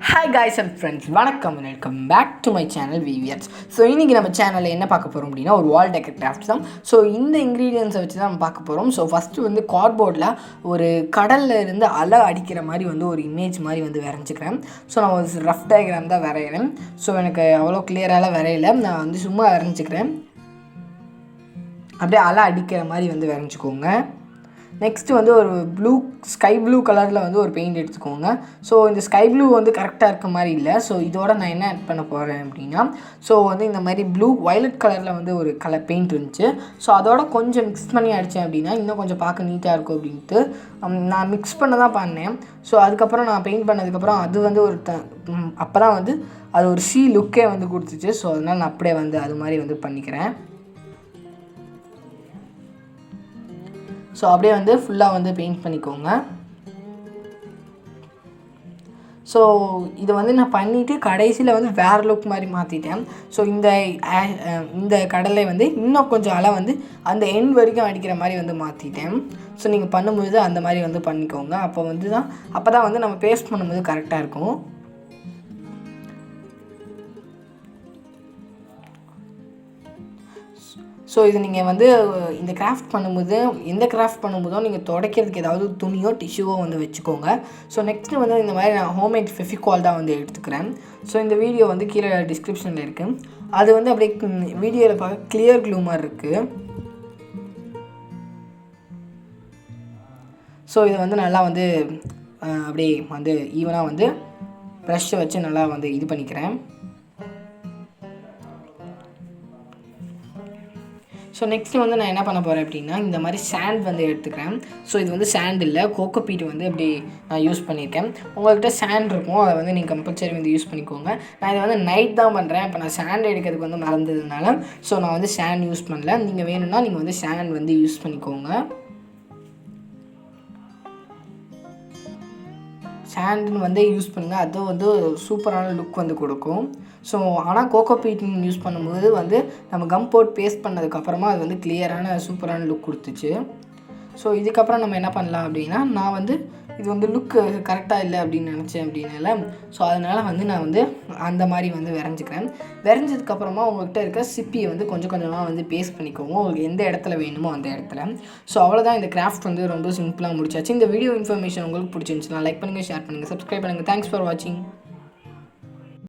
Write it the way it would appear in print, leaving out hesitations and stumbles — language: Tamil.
ஹாய் காய்ஸ் அண்ட் ஃப்ரெண்ட்ஸ், வணக்கம் welcome back to my channel VVS. So இன்றைக்கி நம்ம சேனலில் என்ன பார்க்க போகிறோம் அப்படின்னா ஒரு வால் டெக்கர் கிராஃப்ட்ஸ் தான். ஸோ இந்த இன்க்ரீடியன்ஸை வச்சு தான் நம்ம பார்க்க போகிறோம். ஸோ ஃபஸ்ட்டு வந்து கார்ட்போர்டில் ஒரு கடலில் இருந்து அலை அடிக்கிற மாதிரி வந்து ஒரு இமேஜ் மாதிரி வந்து வரைஞ்சிக்கிறேன். ஸோ நான் ஒரு ரஃப் டயக்ராம் தான் வரைகிறேன். ஸோ எனக்கு அவ்வளோ கிளியராக வரையலை, நான் வந்து சும்மா வரைஞ்சிக்கிறேன். அப்படியே அலை அடிக்கிற மாதிரி வந்து வரைஞ்சிக்கோங்க. நெக்ஸ்ட்டு வந்து ஒரு ஸ்கை ப்ளூ கலரில் வந்து ஒரு பெயிண்ட் எடுத்துக்கோங்க. ஸோ இந்த ஸ்கை ப்ளூ வந்து கரெக்டாக இருக்க மாதிரி இல்லை. ஸோ இதோட நான் என்ன ஆட் பண்ண போகிறேன் அப்படின்னா, ஸோ வந்து இந்த மாதிரி வயலட் கலரில் வந்து ஒரு பெயிண்ட் இருந்துச்சு. ஸோ அதோட கொஞ்சம் மிக்ஸ் பண்ணி அடித்தேன் அப்படின்னா இன்னும் கொஞ்சம் பார்க்க நீட்டாக இருக்கும் அப்படின்ட்டு நான் மிக்ஸ் பண்ண தான் பண்ணேன். ஸோ அதுக்கப்புறம் நான் பெயிண்ட் பண்ணதுக்கப்புறம் அது வந்து அப்போ தான் வந்து அது ஒரு லுக்கே வந்து கொடுத்துச்சு. ஸோ அதனால் நான் அப்படியே வந்து அது மாதிரி வந்து பண்ணிக்கிறேன். ஸோ அப்படியே வந்து ஃபுல்லாக வந்து பெயிண்ட் பண்ணிக்கோங்க. ஸோ இதை வந்து நான் பண்ணிவிட்டு கடைசியில் வந்து வேறு லுக் மாதிரி மாற்றிட்டேன். ஸோ இந்த கடலை வந்து இன்னும் கொஞ்சம் அலை வந்து அந்த எண்ட் வரைக்கும் அடிக்கிற மாதிரி வந்து மாற்றிட்டேன். ஸோ நீங்கள் பண்ணும்போது அந்த மாதிரி வந்து பண்ணிக்கோங்க. அப்போ தான் வந்து நம்ம பேஸ்ட் பண்ணும்போது கரெக்டாக இருக்கும். ஸோ இது நீங்கள் வந்து இந்த கிராஃப்ட் பண்ணும்போது எந்த கிராஃப்ட் பண்ணும்போதோ நீங்கள் துடைக்கிறதுக்கு ஏதாவது துணியோ டிஷ்யூவோ வந்து வச்சுக்கோங்க. ஸோ நெக்ஸ்ட்டு வந்து இந்த மாதிரி நான் ஹோம்மேட் ஃபெவிகால் தான் வந்து எடுத்துக்கிறேன். ஸோ இந்த வீடியோ வந்து கீழே டிஸ்கிரிப்ஷனில் இருக்குது. அது வந்து அப்படியே வீடியோவில் பார்க்க கிளியர் க்ளூ மாதிரி இருக்குது. ஸோ இதை வந்து நல்லா வந்து அப்படியே வந்து ஈவனாக வந்து ப்ரஷ்ஷை வச்சு நல்லா வந்து இது பண்ணிக்கிறேன். ஸோ நெக்ஸ்ட்டு வந்து நான் என்ன பண்ண போகிறேன் அப்படின்னா, இந்த மாதிரி சாண்ட் வந்து எடுத்துக்கிறேன். ஸோ இது வந்து சாண்ட் இல்லை, கோகோ பீட் வந்து அப்படி நான் யூஸ் பண்ணியிருக்கேன். உங்கள்கிட்ட சாண்ட் இருக்கும், அதை வந்து நீங்கள் கம்பல்சரி வந்து யூஸ் பண்ணிக்கோங்க. நான் இதை வந்து நைட் தான் பண்ணுறேன். இப்போ நான் சாண்ட் எடுக்கிறதுக்கு வந்து மறந்ததுனால ஸோ நான் வந்து சாண்ட் யூஸ் பண்ணல. நீங்கள் வேணும்னா நீங்கள் வந்து சாண்ட் வந்து யூஸ் பண்ணிக்கோங்க. சாண்டுன்னு வந்து யூஸ் பண்ணுங்கள், அது வந்து சூப்பரான லுக் வந்து கொடுக்கும். ஸோ ஆனால் கோகோ பீட் யூஸ் பண்ணும்போது வந்து நம்ம கம் போட்டு பேஸ்ட் பண்ணதுக்கப்புறமா அது வந்து கிளியரான சூப்பரான லுக் கொடுத்துச்சு. ஸோ இதுக்கப்புறம் நம்ம என்ன பண்ணலாம் அப்படின்னா, நான் வந்து இது வந்து லுக்கு கரெக்டாக இல்லை அப்படின்னு நினச்சேன் அப்படின்னால ஸோ அதனால் வந்து நான் வந்து அந்த மாதிரி வந்து வரைஞ்சிக்கிறேன். வரைஞ்சதுக்கப்புறமா உங்கள்கிட்ட இருக்க சிப்பியை வந்து கொஞ்சம் கொஞ்சமாக வந்து பேஸ்ட் பண்ணிக்கோங்க, உங்களுக்கு எந்த இடத்துல வேணுமோ அந்த இடத்துல. ஸோ அவ்வளோதான், இந்த கிராஃப்ட் வந்து ரொம்ப சிம்பிளாக முடிச்சாச்சு. இந்த வீடியோ இன்ஃபர்மேஷன் உங்களுக்கு பிடிச்சிருந்துச்சுன்னா லைக் பண்ணுங்கள், ஷேர் பண்ணுங்கள், சப்ஸ்கிரைப் பண்ணுங்கள். தேங்க்ஸ் ஃபார் வாட்சிங்.